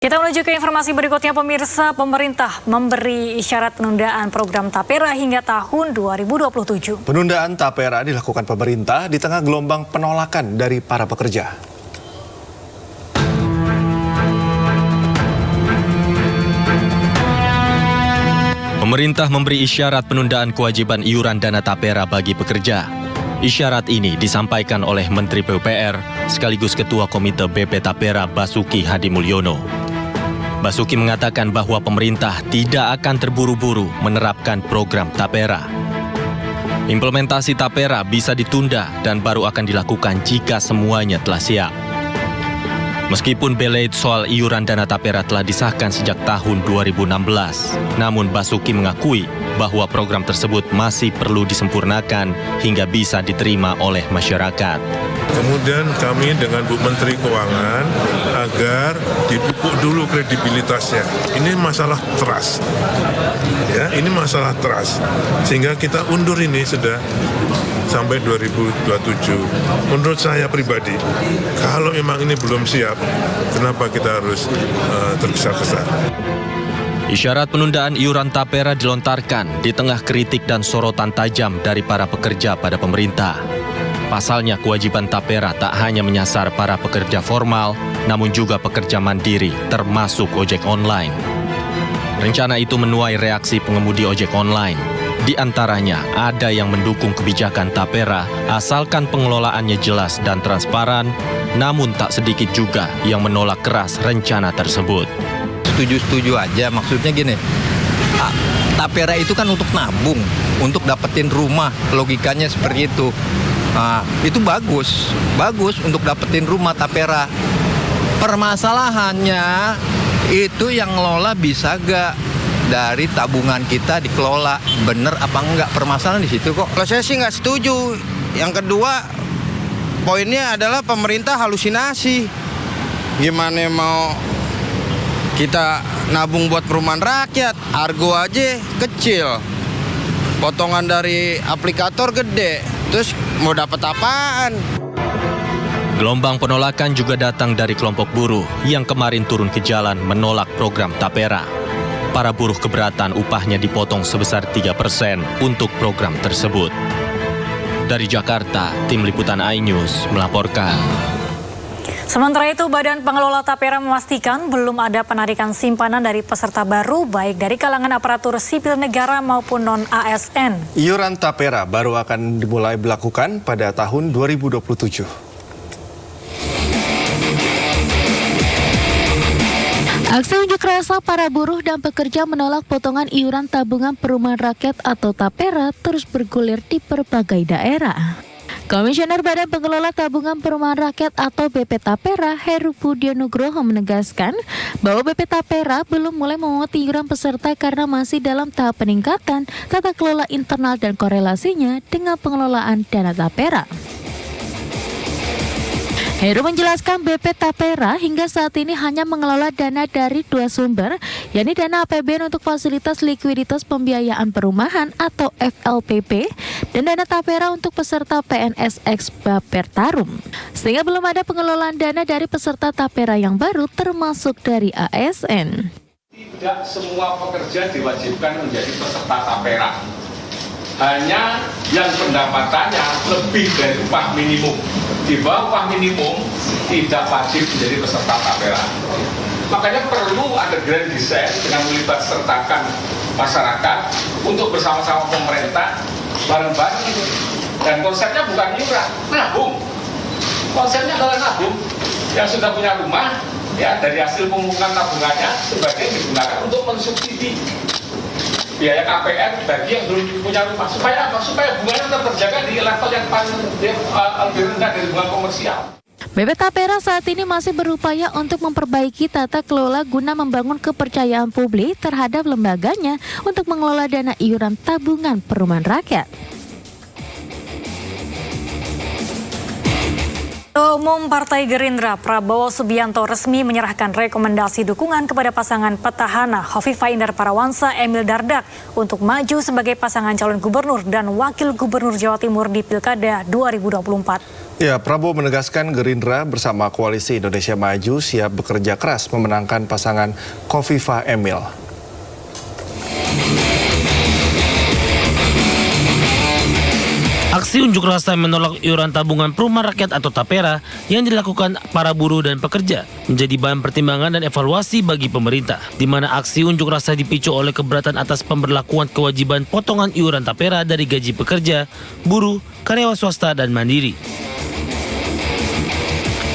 Kita menuju ke informasi berikutnya, pemirsa. Pemerintah memberi isyarat penundaan program Tapera hingga tahun 2027. Penundaan Tapera dilakukan pemerintah di tengah gelombang penolakan dari para pekerja. Pemerintah memberi isyarat penundaan kewajiban iuran dana Tapera bagi pekerja. Isyarat ini disampaikan oleh Menteri PUPR sekaligus Ketua Komite BP Tapera Basuki Hadimulyono. Basuki mengatakan bahwa pemerintah tidak akan terburu-buru menerapkan program Tapera. Implementasi Tapera bisa ditunda dan baru akan dilakukan jika semuanya telah siap. Meskipun belaid soal iuran dana Tapera telah disahkan sejak tahun 2016, namun Basuki mengakui bahwa program tersebut masih perlu disempurnakan hingga bisa diterima oleh masyarakat. Kemudian kami dengan Bu Menteri Keuangan agar dipupuk dulu kredibilitasnya. Ini masalah trust, ya, ini masalah trust. Sehingga kita undur ini sudah sampai 2027. Menurut saya pribadi, kalau memang ini belum siap, kenapa kita harus tergesa-gesa? Isyarat penundaan iuran Tapera dilontarkan di tengah kritik dan sorotan tajam dari para pekerja pada pemerintah. Pasalnya, kewajiban Tapera tak hanya menyasar para pekerja formal, namun juga pekerja mandiri, termasuk ojek online. Rencana itu menuai reaksi pengemudi ojek online. Di antaranya, ada yang mendukung kebijakan Tapera asalkan pengelolaannya jelas dan transparan, namun tak sedikit juga yang menolak keras rencana tersebut. Setuju-setuju aja, maksudnya gini, Tapera itu kan untuk nabung, untuk dapetin rumah, logikanya seperti itu. Nah, itu bagus untuk dapetin rumah Tapera. Permasalahannya itu yang ngelola bisa gak dari tabungan kita dikelola, bener apa enggak, permasalahan di situ kok. Kalau saya sih nggak setuju. Yang kedua, poinnya adalah pemerintah halusinasi. Gimana mau kita nabung buat perumahan rakyat, Argo aja kecil, potongan dari aplikator gede, terus mau dapat apaan? Gelombang penolakan juga datang dari kelompok buruh yang kemarin turun ke jalan menolak program Tapera. Para buruh keberatan upahnya dipotong sebesar 3% untuk program tersebut. Dari Jakarta, Tim Liputan iNews melaporkan. Sementara itu, Badan Pengelola Tapera memastikan belum ada penarikan simpanan dari peserta baru, baik dari kalangan aparatur sipil negara maupun non-ASN. Iuran Tapera baru akan dimulai dilakukan pada tahun 2027. Aksi unjuk rasa para buruh dan pekerja menolak potongan iuran tabungan perumahan rakyat atau Tapera terus bergulir di berbagai daerah. Komisioner Badan Pengelola Tabungan Perumahan Rakyat atau BP Tapera, Heru Budi Nugroho menegaskan bahwa BP Tapera belum mulai memungut iuran peserta karena masih dalam tahap peningkatan tata kelola internal dan korelasinya dengan pengelolaan dana Tapera. Heru menjelaskan BP Tapera hingga saat ini hanya mengelola dana dari dua sumber, yakni dana APBN untuk fasilitas likuiditas pembiayaan perumahan atau FLPP dan dana Tapera untuk peserta PNS ex Bapertarum. Sehingga belum ada pengelolaan dana dari peserta Tapera yang baru termasuk dari ASN. Tidak semua pekerja diwajibkan menjadi peserta Tapera. Hanya yang pendapatannya lebih dari upah minimum. Di bawah upah minimum tidak wajib menjadi peserta Tapera. Makanya perlu ada grand design dengan melibat sertakan masyarakat untuk bersama-sama pemerintah bareng-bareng itu. Dan konsepnya bukan iuran, nabung. Konsepnya adalah nabung. Yang sudah punya rumah, ya dari hasil pemungutan tabungannya sebagian digunakan untuk mensubsidi biaya KPR bagi yang belum punya rumah. Supaya apa? Supaya bunganya tetap terjaga di level yang paling lebih rendah dari bunga komersial. BP Tapera saat ini masih berupaya untuk memperbaiki tata kelola guna membangun kepercayaan publik terhadap lembaganya untuk mengelola dana iuran tabungan perumahan rakyat. Ketua Umum Partai Gerindra Prabowo Subianto resmi menyerahkan rekomendasi dukungan kepada pasangan petahana Hovifah Indar Parawansa Emil Dardak untuk maju sebagai pasangan calon gubernur dan wakil gubernur Jawa Timur di Pilkada 2024. Ya, Prabowo menegaskan Gerindra bersama Koalisi Indonesia Maju siap bekerja keras memenangkan pasangan Khofifah Emil. Aksi unjuk rasa menolak iuran tabungan perumahan rakyat atau TAPERA yang dilakukan para buruh dan pekerja menjadi bahan pertimbangan dan evaluasi bagi pemerintah, di mana aksi unjuk rasa dipicu oleh keberatan atas pemberlakuan kewajiban potongan iuran TAPERA dari gaji pekerja, buruh, karyawan swasta, dan mandiri.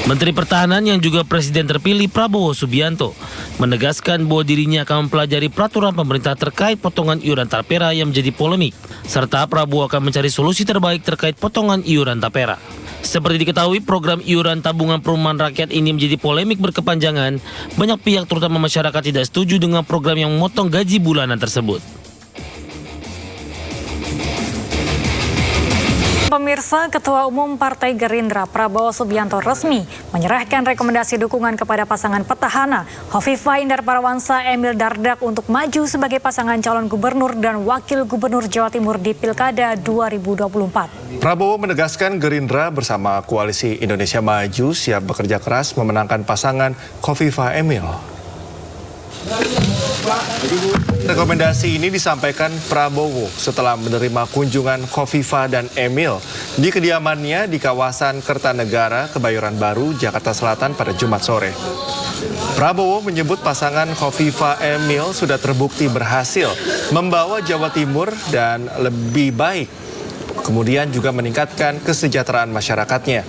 Menteri Pertahanan yang juga Presiden terpilih Prabowo Subianto menegaskan bahwa dirinya akan mempelajari peraturan pemerintah terkait potongan iuran TAPERA yang menjadi polemik, serta Prabowo akan mencari solusi terbaik terkait potongan iuran TAPERA. Seperti diketahui, program iuran tabungan perumahan rakyat ini menjadi polemik berkepanjangan. Banyak pihak terutama masyarakat tidak setuju dengan program yang memotong gaji bulanan tersebut. Pemirsa, Ketua Umum Partai Gerindra Prabowo Subianto resmi menyerahkan rekomendasi dukungan kepada pasangan petahana Khofifah Indar Parawansa Emil Dardak untuk maju sebagai pasangan calon gubernur dan wakil gubernur Jawa Timur di Pilkada 2024. Prabowo menegaskan Gerindra bersama Koalisi Indonesia Maju siap bekerja keras memenangkan pasangan Khofifah Emil. Rekomendasi ini disampaikan Prabowo setelah menerima kunjungan Khofifah dan Emil di kediamannya di kawasan Kertanegara, Kebayoran Baru, Jakarta Selatan pada Jumat sore. Prabowo menyebut pasangan Khofifah Emil sudah terbukti berhasil membawa Jawa Timur dan lebih baik, kemudian juga meningkatkan kesejahteraan masyarakatnya.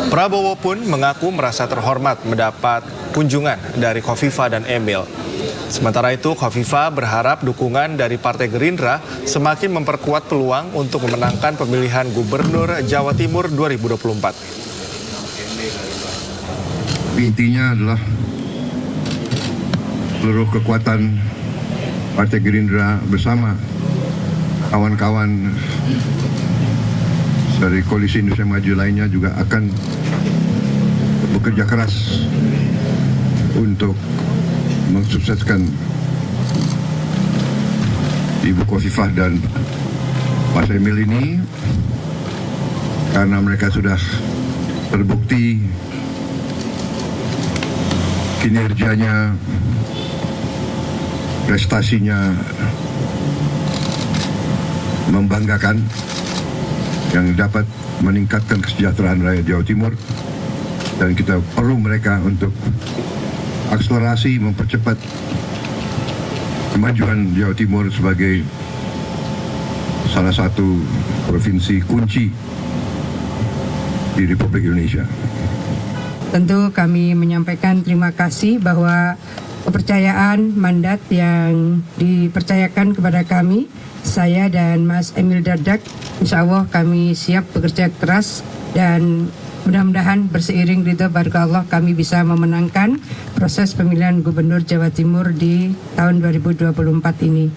Prabowo pun mengaku merasa terhormat mendapat kunjungan dari Khofifah dan Emil. Sementara itu, Khofifah berharap dukungan dari Partai Gerindra semakin memperkuat peluang untuk memenangkan pemilihan Gubernur Jawa Timur 2024. Intinya adalah seluruh kekuatan Partai Gerindra bersama kawan-kawan dari Koalisi Indonesia Maju lainnya juga akan bekerja keras untuk mensukseskan Ibu Khofifah dan Mas Emil ini, karena mereka sudah terbukti kinerjanya, prestasinya membanggakan yang dapat meningkatkan kesejahteraan rakyat Jawa Timur, dan kita perlu mereka untuk akselerasi mempercepat kemajuan Jawa Timur sebagai salah satu provinsi kunci di Republik Indonesia. Tentu kami menyampaikan terima kasih bahwa kepercayaan mandat yang dipercayakan kepada kami, saya dan Mas Emil Dardak, insya Allah kami siap bekerja keras dan mudah-mudahan berseiring ridho barka Allah kami bisa memenangkan proses pemilihan Gubernur Jawa Timur di tahun 2024 ini.